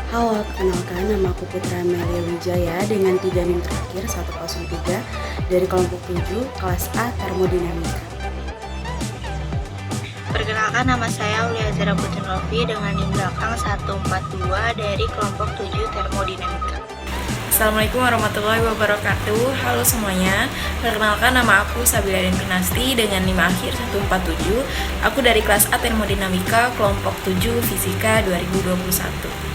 Halo, perkenalkan nama aku Putra Melia Wijaya dengan 3 NIM terakhir 103 dari kelompok 7 kelas A Termodinamika. Perkenalkan, nama saya Aulia Zara Putri Novi dengan NIM belakang 142 dari kelompok 7 Termodinamika. Assalamualaikum warahmatullahi wabarakatuh. Halo semuanya. Perkenalkan, nama aku Sabila Pinasti dengan NIM akhir 147. Aku dari kelas A Termodinamika kelompok 7 Fisika 2021.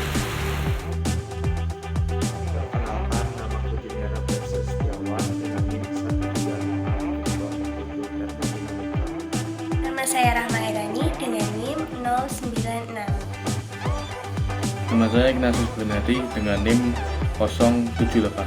Perkenalkan, nama aku Juniara Bersa Setiawan dengan NIM 132 Nama saya Rahma Irani dengan NIM 096. Nama saya Ignatius Gunadi dengan NIM 078.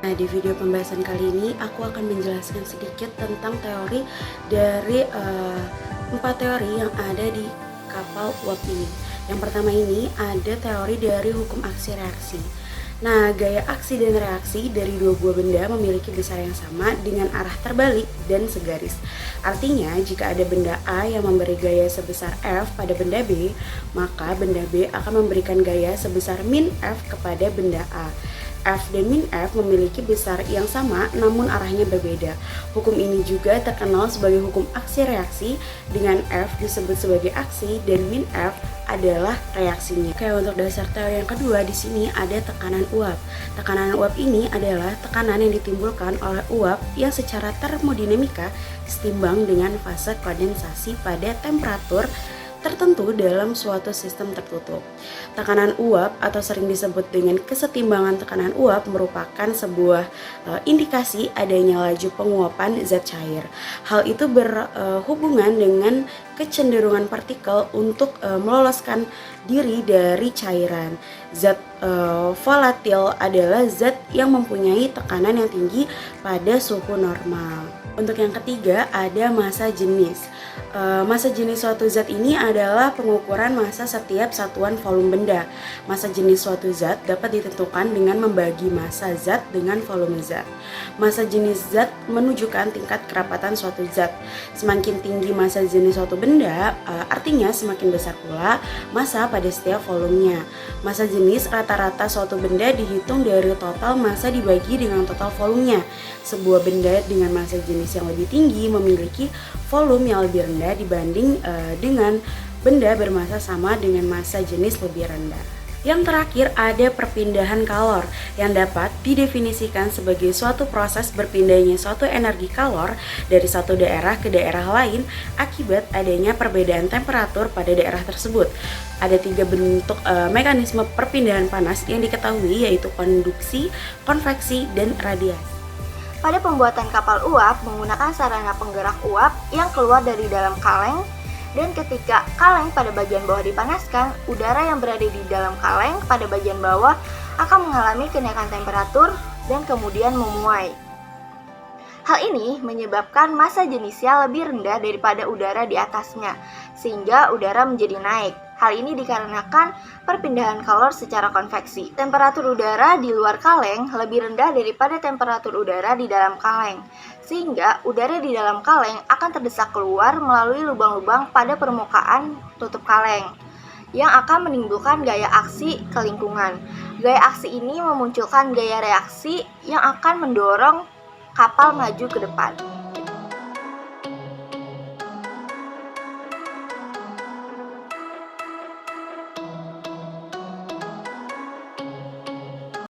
Nah, di video pembahasan kali ini aku akan menjelaskan sedikit tentang teori dari 4 teori yang ada di kapal uap ini. Yang pertama ini ada teori dari hukum aksi reaksi. Nah, gaya aksi dan reaksi dari dua buah benda memiliki besar yang sama dengan arah terbalik dan segaris. Artinya, jika ada benda A yang memberi gaya sebesar F pada benda B, maka benda B akan memberikan gaya sebesar min F kepada benda A. F dan min F memiliki besar yang sama namun arahnya berbeda. Hukum ini juga terkenal sebagai hukum aksi reaksi, dengan F disebut sebagai aksi dan min F adalah reaksinya. Oke, untuk dasar teori yang kedua di sini ada tekanan uap. Tekanan uap ini adalah tekanan yang ditimbulkan oleh uap yang secara termodinamika setimbang dengan fase kondensasi pada temperatur tertentu dalam suatu sistem tertutup. Tekanan uap atau sering disebut dengan kesetimbangan tekanan uap merupakan sebuah indikasi adanya laju penguapan zat cair. Hal itu berhubungan dengan kecenderungan partikel untuk meloloskan diri dari cairan. Zat volatil adalah zat yang mempunyai tekanan yang tinggi pada suhu normal. Untuk yang ketiga ada massa jenis. Massa jenis suatu zat ini adalah pengukuran massa setiap satuan volume benda. Massa jenis suatu zat dapat ditentukan dengan membagi massa zat dengan volume zat. Massa jenis zat menunjukkan tingkat kerapatan suatu zat. Semakin tinggi massa jenis suatu benda, artinya semakin besar pula massa pada setiap volumenya. Massa jenis rata-rata suatu benda dihitung dari total massa dibagi dengan total volumenya. Sebuah benda dengan massa jenis yang lebih tinggi memiliki volume yang lebih rendah dibanding dengan benda bermassa sama dengan massa jenis lebih rendah. Yang terakhir ada perpindahan kalor yang dapat didefinisikan sebagai suatu proses berpindahnya suatu energi kalor dari satu daerah ke daerah lain akibat adanya perbedaan temperatur pada daerah tersebut. Ada 3 bentuk mekanisme perpindahan panas yang diketahui, yaitu konduksi, konveksi, dan radiasi. Pada pembuatan kapal uap menggunakan sarana penggerak uap yang keluar dari dalam kaleng, dan ketika kaleng pada bagian bawah dipanaskan, udara yang berada di dalam kaleng pada bagian bawah akan mengalami kenaikan temperatur dan kemudian memuai. Hal ini menyebabkan massa jenisnya lebih rendah daripada udara di atasnya, sehingga udara menjadi naik. Hal ini dikarenakan perpindahan kalor secara konveksi. Temperatur udara di luar kaleng lebih rendah daripada temperatur udara di dalam kaleng, sehingga udara di dalam kaleng akan terdesak keluar melalui lubang-lubang pada permukaan tutup kaleng, yang akan menimbulkan gaya aksi ke lingkungan. Gaya aksi ini memunculkan gaya reaksi yang akan mendorong kapal maju ke depan.